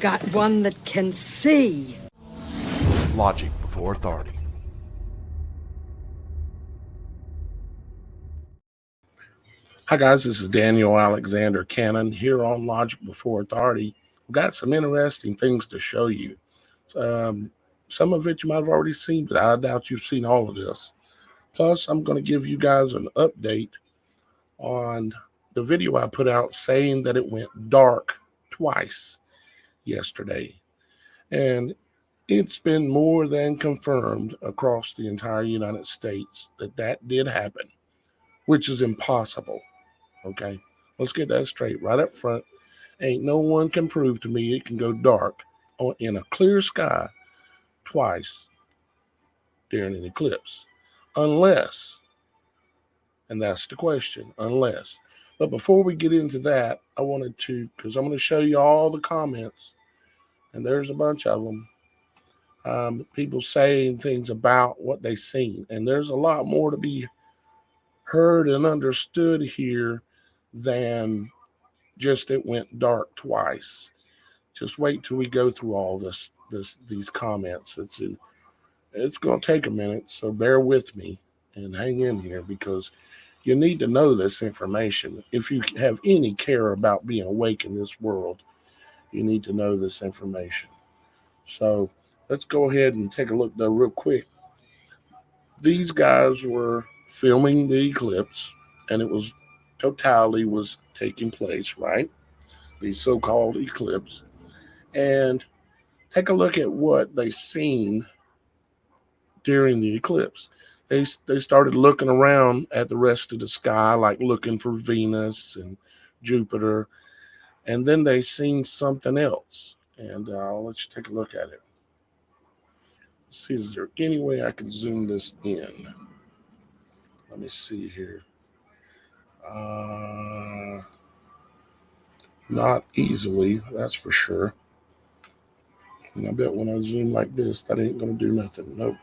got one that can see. Logic before authority. Hi guys, this is Daniel Alexander Cannon here on Logic Before Authority. We've got some interesting things to show you. Some of it you might have already seen, but I doubt you've seen all of this. Plus, I'm going to give you guys an update on the video I put out saying that it went dark twice yesterday. And it's been more than confirmed across the entire United States that that did happen, which is impossible. Okay, let's get that straight right up front. Ain't no one can prove to me it can go dark in a clear sky twice during an eclipse. Unless, and that's the question, unless. But before we get into that, I wanted to, because I'm going to show you all the comments, and there's a bunch of them. People saying things about what they've seen. And there's a lot more to be heard and understood here than just it went dark twice. Just wait till we go through all these comments. It's going to take a minute, so bear with me and hang in here because you need to know this information. If you have any care about being awake in this world, you need to know this information. So let's go ahead and take a look though real quick. These guys were filming the eclipse, and it was totality was taking place, right? The so-called eclipse. And take a look at what they seen during the eclipse. They started looking around at the rest of the sky, like looking for Venus and Jupiter, and then they seen something else. And I'll let you take a look at it. Let's see, is there any way I can zoom this in? Let me see here. Not easily, that's for sure. And I bet when I zoom like this, that ain't going to do nothing. Nope,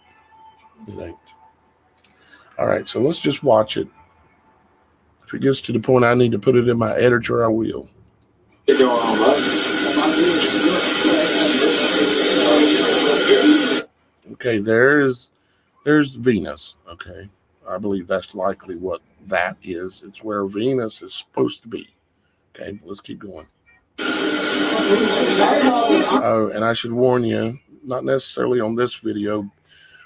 it ain't. All right, so let's just watch it. If it gets to the point I need to put it in my editor, I will. Okay, there's Venus. Okay, I believe that's likely what that is. It's where Venus is supposed to be. Okay, let's keep going. Oh, and I should warn you, not necessarily on this video,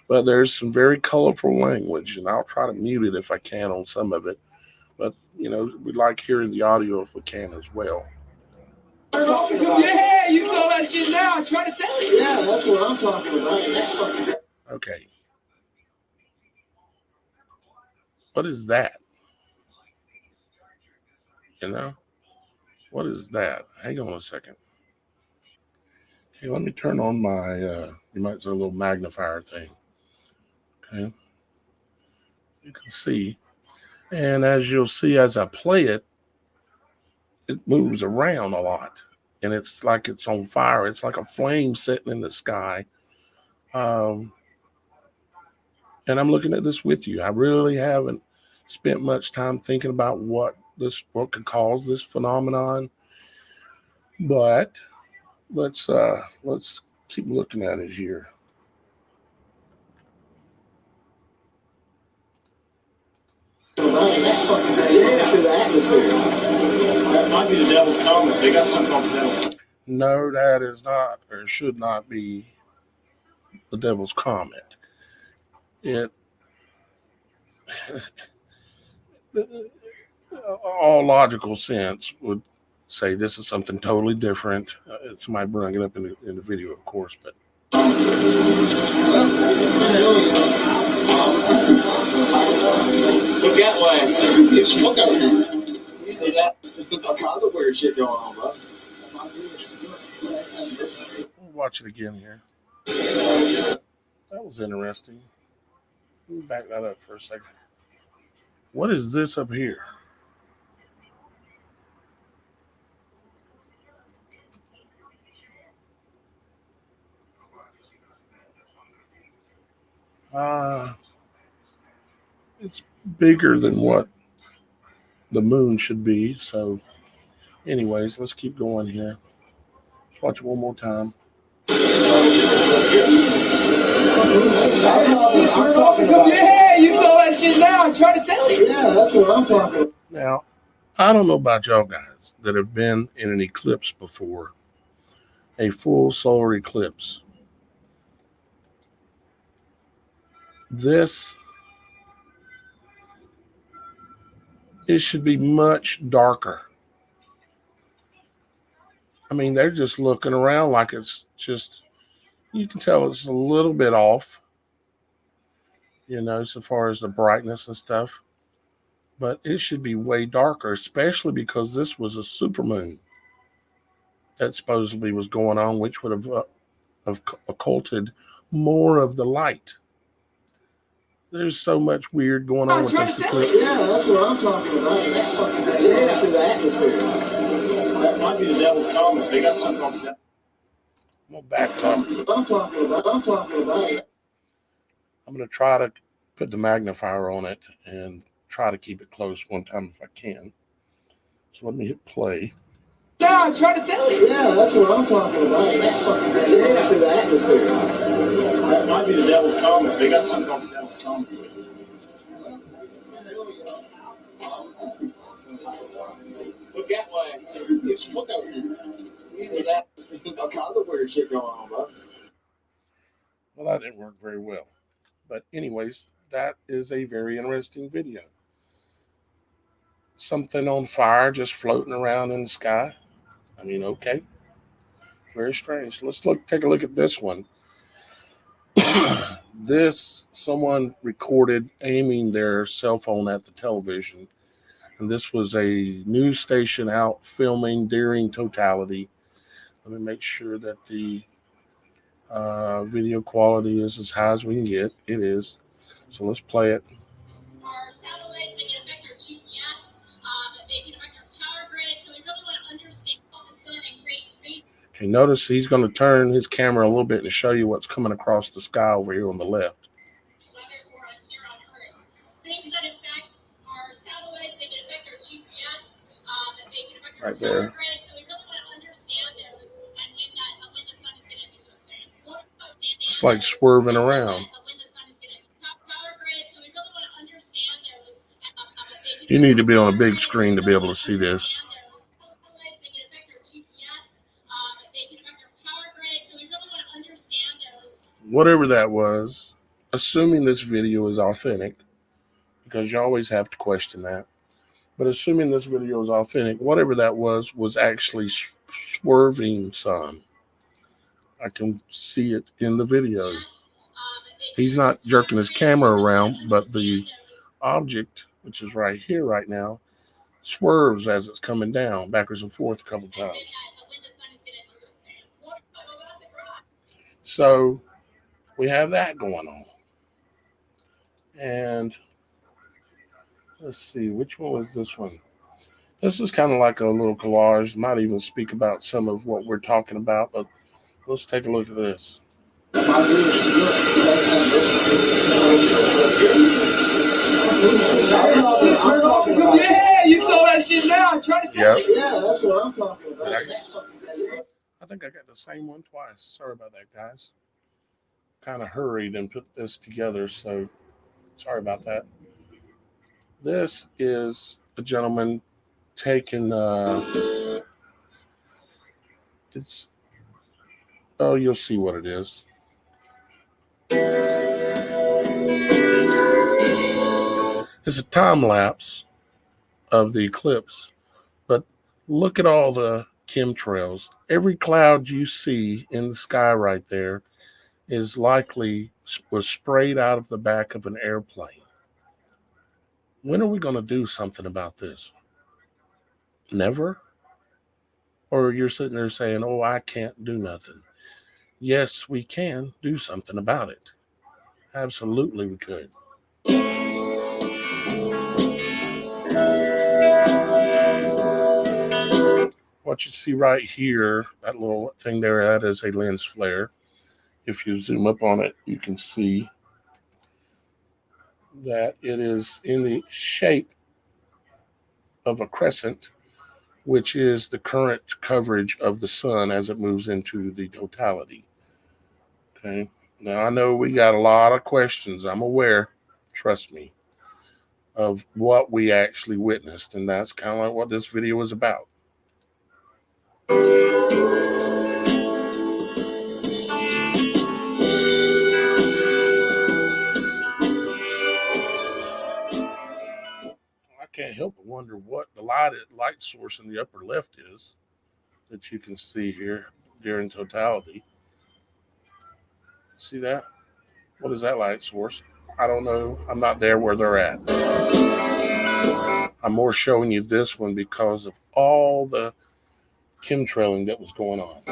but there's some very colorful language, and I'll try to mute it if I can on some of it. But, you know, we like hearing the audio if we can as well. Yeah, you saw that shit now. I'm trying to tell you. Yeah, that's what I'm talking about. Okay. What is that? You know? What is that? Hang on a second. Okay, let me turn on my, you might say a little magnifier thing. Okay. You can see. And as you'll see as I play it, it moves around a lot. And it's like it's on fire. It's like a flame sitting in the sky. And I'm looking at this with you. I really haven't spent much time thinking about what could cause this phenomenon. But let's keep looking at it here. That might be the devil's comet. They got something called the devil. No, that is not, or should not be the devil's comet. All logical sense would say this is something totally different. Somebody bring it up in the video, of course, but Look that way. It's smoke out here. You see that? Other weird shit going on, bro. we'll watch it again here. That was interesting. Let me back that up for a second. What is this up here? It's bigger than what the moon should be. So anyways, let's keep going here. watch it one more time. Yeah, you saw that shit now. I'm trying to tell you. Yeah, that's what I'm talking about. Now, I don't know about y'all guys that have been in an eclipse before, a full solar eclipse. It should be much darker. I mean, they're just looking around like it's just, you can tell it's a little bit off, so far as the brightness and stuff. But it should be way darker, especially because this was a supermoon that supposedly was going on, which would have occulted more of the light. There's so much weird going on with this eclipse. Yeah, that's what I'm talking about. Yeah, through the atmosphere. That might be the devil's comet. They got something on that. I'm going to back up. I'm talking about. I'm going to try to put the magnifier on it and try to keep it close one time if I can. So let me hit play. Yeah, I'm trying to tell you. Yeah, that's what I'm talking about. Yeah, through the atmosphere. That might be the devil's comet. They got something on the devil's comet. Look that way. Look over here. You see that? All kinds of weird shit going on, bud. Well, that didn't work very well. But anyways, that is a very interesting video. Something on fire just floating around in the sky. I mean, okay. Very strange. Let's take a look at this one. Someone recorded aiming their cell phone at the television. And this was a news station out filming during totality. Let me make sure that the video quality is as high as we can get. It is. So let's play it. Our satellites, they can affect our GPS, they can affect our power grid, so we really want to understand the sun and create space. Okay, notice he's going to turn his camera a little bit and show you what's coming across the sky over here on the left. Weather for us here on Earth. Things that affect our satellites, they can affect our GPS, they can affect our Right there. power grid, so we really want to understand those and when the sun is going to enter those things. It's like swerving around. You need to be on a big screen to be able to see this. Whatever that was, assuming this video is authentic, because you always have to question that, but assuming this video is authentic, whatever that was actually swerving sun. I can see it in the video. He's not jerking his camera around, but the object, which is right here right now, swerves as it's coming down backwards and forth a couple times. So we have that going on. And let's see, which one was this one? This is kind of like a little collage. Might even speak about some of what we're talking about, but let's take a look at this. Yeah, you saw that shit now. I'm trying to tell you. Yeah, that's what I'm talking about. I think I got the same one twice. Sorry about that, guys. Kind of hurried and put this together, so sorry about that. This is a gentleman taking you'll see what it is. It's a time lapse of the eclipse, but look at all the chemtrails. Every cloud you see in the sky right there is likely was sprayed out of the back of an airplane. When are we going to do something about this? Never? Or you're sitting there saying, oh, I can't do nothing. Yes, we can do something about it. Absolutely, we could. What you see right here, that little thing there, that is a lens flare. If you zoom up on it, you can see that it is in the shape of a crescent which is the current coverage of the sun as it moves into the totality. Okay. Now, I know we got a lot of questions. I'm aware, trust me, of what we actually witnessed. And that's kind of like what this video is about. I can't help but wonder what the light source in the upper left is that you can see here during totality. See that? What is that light source? I don't know. I'm not there where they're at. I'm more showing you this one because of all the chemtrailing that was going on.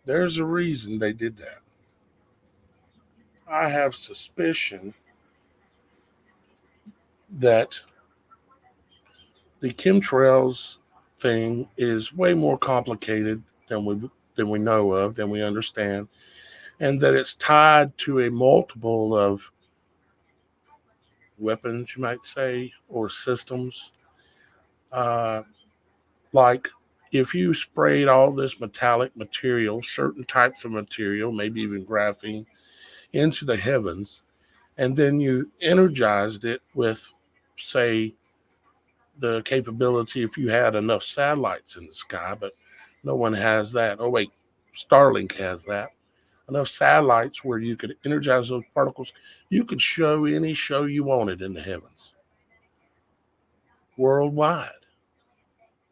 There's a reason they did that. I have suspicion that the chemtrails thing is way more complicated than we know of, than we understand, and that it's tied to a multiple of weapons, you might say, or systems. Like if you sprayed all this metallic material, certain types of material, maybe even graphene, into the heavens, and then you energized it with, say, the capability if you had enough satellites in the sky, but no one has that. Oh, wait, Starlink has that. Enough satellites where you could energize those particles. You could show any show you wanted in the heavens worldwide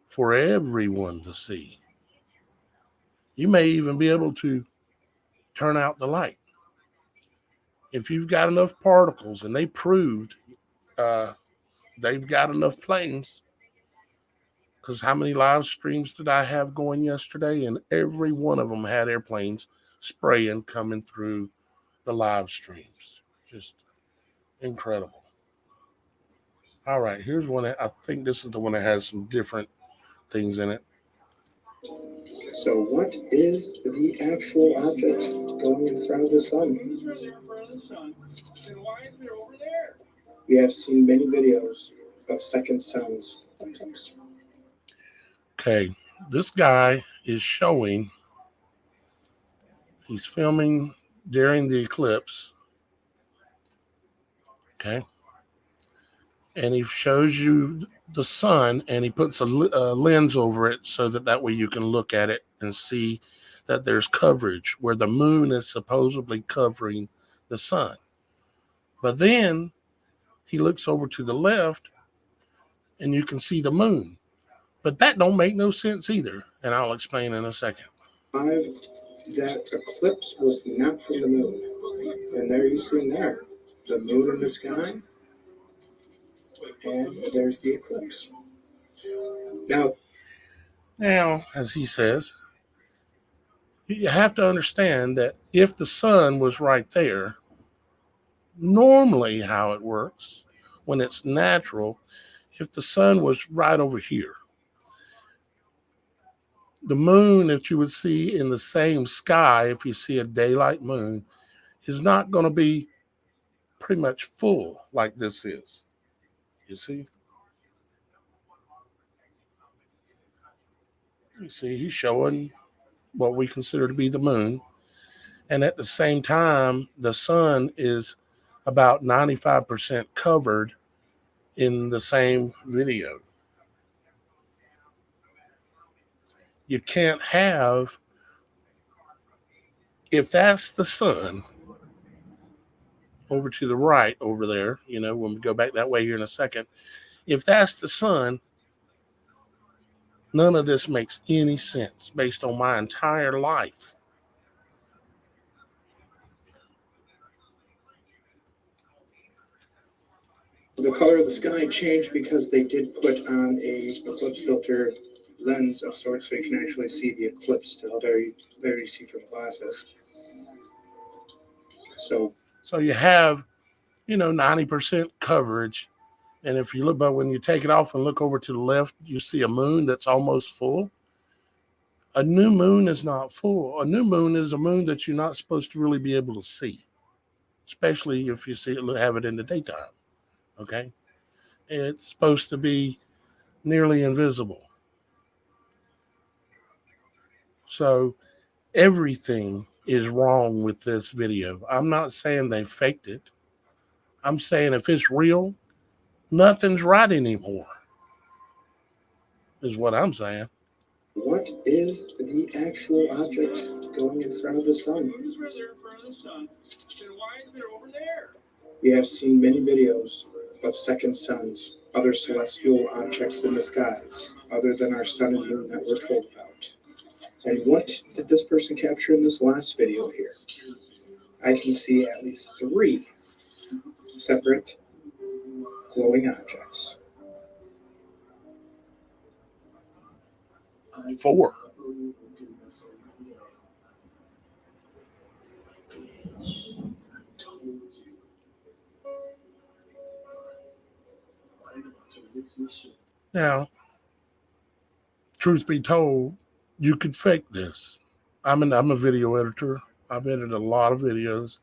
for everyone to see. You may even be able to turn out the light. If you've got enough particles, and they proved they've got enough planes, because how many live streams did I have going yesterday? And every one of them had airplanes spraying coming through the live streams. Just incredible. All right, here's one. I think this is the one that has some different things in it. So what is the actual object going in front of the sun? Who's really in front of the sun? And why is it over there? We have seen many videos of second suns. Okay, this guy is showing, he's filming during the eclipse. Okay. And he shows you the sun, and he puts a lens over it so that way you can look at it and see that there's coverage where the moon is supposedly covering the sun. But then he looks over to the left and you can see the moon. But that don't make no sense either, and I'll explain in a second. That eclipse was not from the moon. And there you see there, the moon in the sky, and there's the eclipse. Now, as he says, you have to understand that if the sun was right there, normally how it works when it's natural, if the sun was right over here, the moon that you would see in the same sky, if you see a daylight moon, is not going to be pretty much full like this is. You see? You see, he's showing what we consider to be the moon. And at the same time, the sun is about 95% covered in the same video. You can't have, if that's the sun over to the right over there, when we go back that way here in a second, if that's the sun, none of this makes any sense based on my entire life. The color of the sky changed because they did put on a eclipse filter lens of sorts, so you can actually see the eclipse still. There you see from glasses. So you have, 90% coverage. And if you look, but when you take it off and look over to the left, you see a moon that's almost full. A new moon is not full. A new moon is a moon that you're not supposed to really be able to see, especially if you see it, have it in the daytime. Okay? It's supposed to be nearly invisible. So everything is wrong with this video. I'm not saying they faked it. I'm saying if it's real, nothing's right anymore, is what I'm saying. What is the actual object going in front of the sun? Who's right there in front of the sun? Then why is it over there? We have seen many videos of second suns, other celestial objects in the skies, other than our sun and moon that we're told about. And what did this person capture in this last video here? I can see at least 3 separate glowing objects. 4. Now, truth be told, you could fake this. I'm a video editor. I've edited a lot of videos.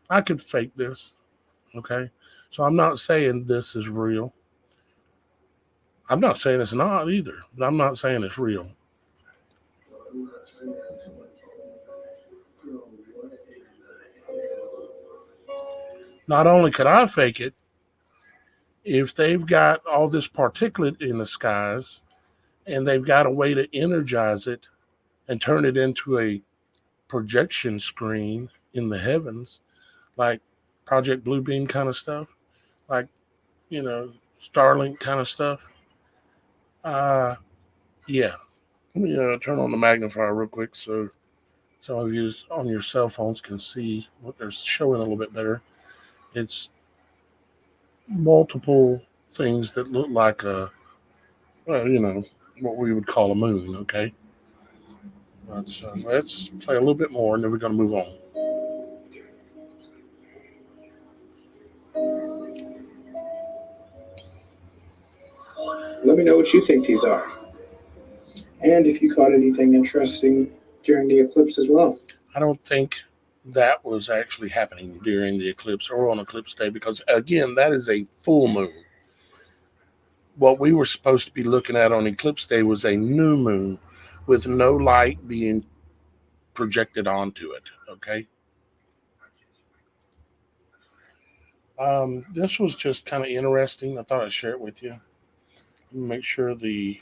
I could fake this. Okay? So I'm not saying this is real. I'm not saying it's not either, but I'm not saying it's real. Not only could I fake it, if they've got all this particulate in the skies and they've got a way to energize it and turn it into a projection screen in the heavens, like Project Bluebeam kind of stuff, like, Starlink kind of stuff. Yeah. Let me turn on the magnifier real quick so some of you on your cell phones can see what they're showing a little bit better. It's multiple things that look like what we would call a moon, okay? But let's play a little bit more, and then we're going to move on. Let me know what you think these are. And if you caught anything interesting during the eclipse as well. I don't think that was actually happening during the eclipse or on eclipse day because, again, that is a full moon. What we were supposed to be looking at on eclipse day was a new moon with no light being projected onto it, okay? This was just kind of interesting. I thought I'd share it with you. Make sure the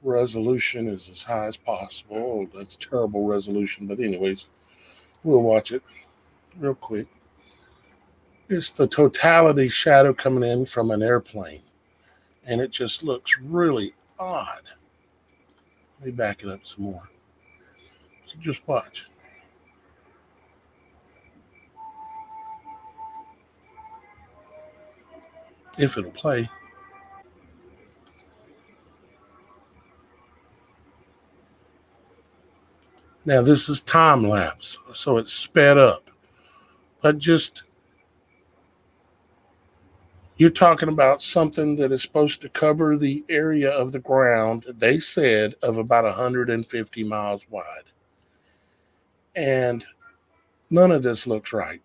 resolution is as high as possible. Oh, that's terrible resolution, but anyways, we'll watch it real quick. It's the totality shadow coming in from an airplane, and it just looks really odd. Let me back it up some more. So just watch. If it'll play. Now this is time lapse, so it's sped up. But just, you're talking about something that is supposed to cover the area of the ground, they said, of about 150 miles wide. And none of this looks right.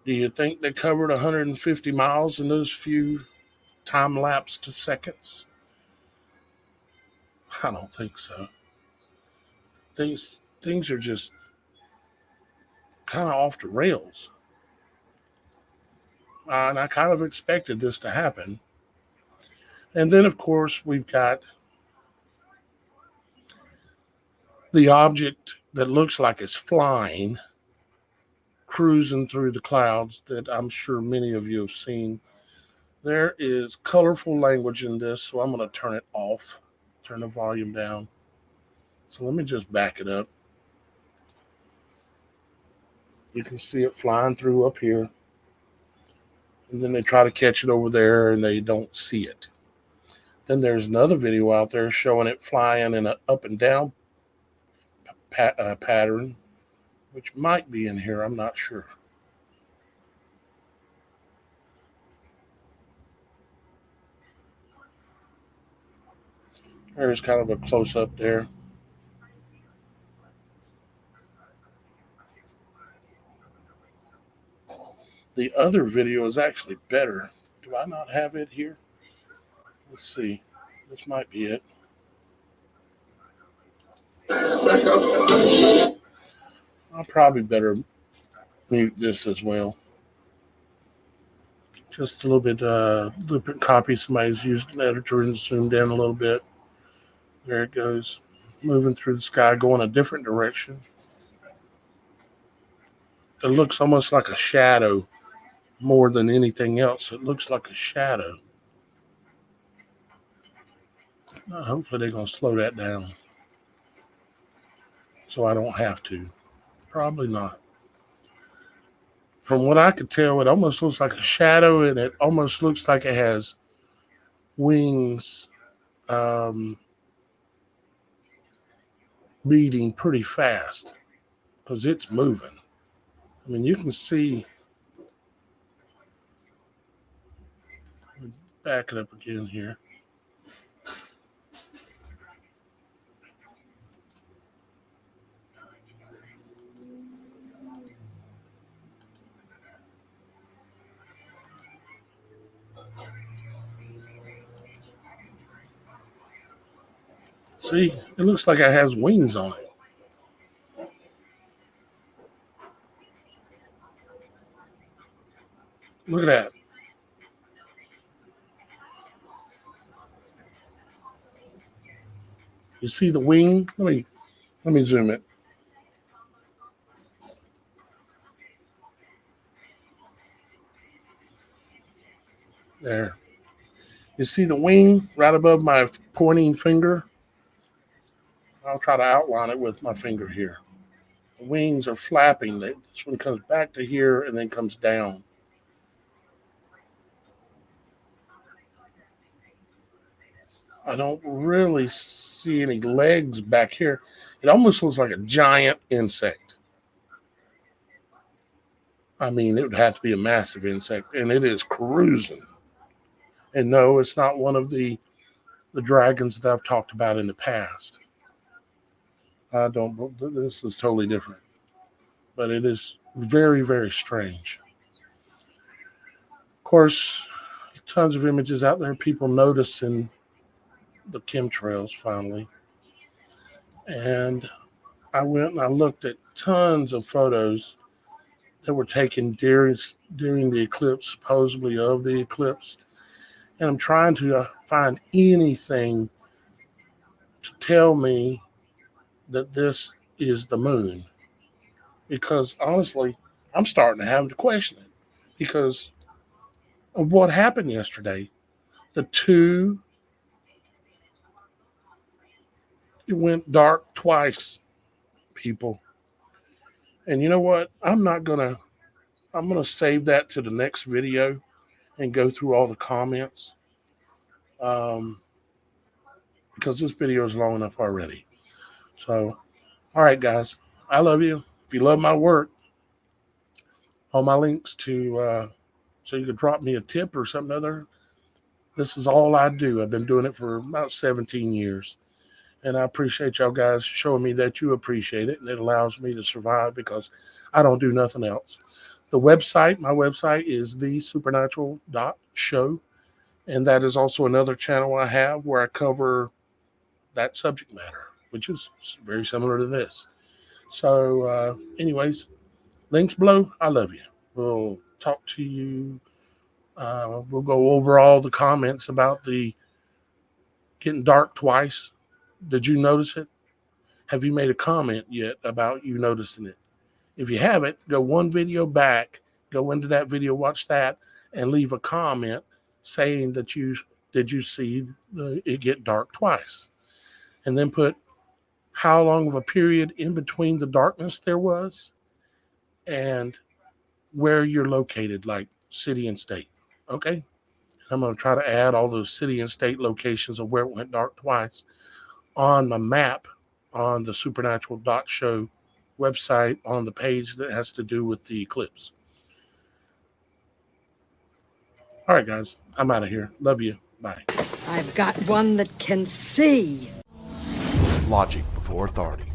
Do you think they covered 150 miles in those few time-lapsed seconds? I don't think so. Things are just kind of off the rails. And I kind of expected this to happen. And then, of course, we've got the object that looks like it's flying, cruising through the clouds that I'm sure many of you have seen. There is colorful language in this, so I'm going to turn it off, turn the volume down. So let me just back it up. You can see it flying through up here. And then they try to catch it over there and they don't see it. Then there's another video out there showing it flying in an up and down pattern which might be in here. I'm not sure. There's kind of a close-up there. The other video is actually better. Do I not have it here? Let's see. This might be it. I'll probably better mute this as well. Just a little bit copy. Somebody's used an editor and zoomed in a little bit. There it goes. Moving through the sky, going a different direction. It looks almost like a shadow more than anything else. It looks like a shadow. Hopefully they're going to slow that down so I don't have to. Probably not. From what I could tell, it almost looks like a shadow, and it almost looks like it has wings beating pretty fast because it's moving. I mean, you can see. Back it up again here. See, it looks like it has wings on it. Look at that. You see the wing? Let me zoom it. There. You see the wing right above my pointing finger? I'll try to outline it with my finger here. The wings are flapping. This one comes back to here and then comes down. I don't really see any legs back here. It almost looks like a giant insect. I mean, it would have to be a massive insect, and it is cruising. And no, it's not one of the dragons that I've talked about in the past. This is totally different. But it is very, very strange. Of course, tons of images out there, people noticing the chemtrails finally. And I went and I looked at tons of photos that were taken during the eclipse, supposedly of the eclipse. And I'm trying to find anything to tell me that this is the moon. Because honestly, I'm starting to have to question it because of what happened yesterday. It went dark twice, people. And you know what? I'm going to save that to the next video and go through all the comments. Because this video is long enough already. So, all right, guys. I love you. If you love my work, all my links to so you could drop me a tip or something other. This is all I do. I've been doing it for about 17 years. And I appreciate y'all guys showing me that you appreciate it. And it allows me to survive because I don't do nothing else. My website is TheSupernatural.Show. And that is also another channel I have where I cover that subject matter, which is very similar to this. So anyways, links below. I love you. We'll talk to you. We'll go over all the comments about the getting dark twice. Did you notice it? Have you made a comment yet about you noticing it? If you haven't, go one video back, go into that video, watch that, and leave a comment saying that did you see it get dark twice? And then put how long of a period in between the darkness there was and where you're located, like city and state. Okay? I'm going to try to add all those city and state locations of where it went dark twice on my map on the TheSupernatural.Show website on the page that has to do with the Eclipse. All right, guys, I'm out of here. Love you. Bye. I've got one that can see. Logic Before Authority.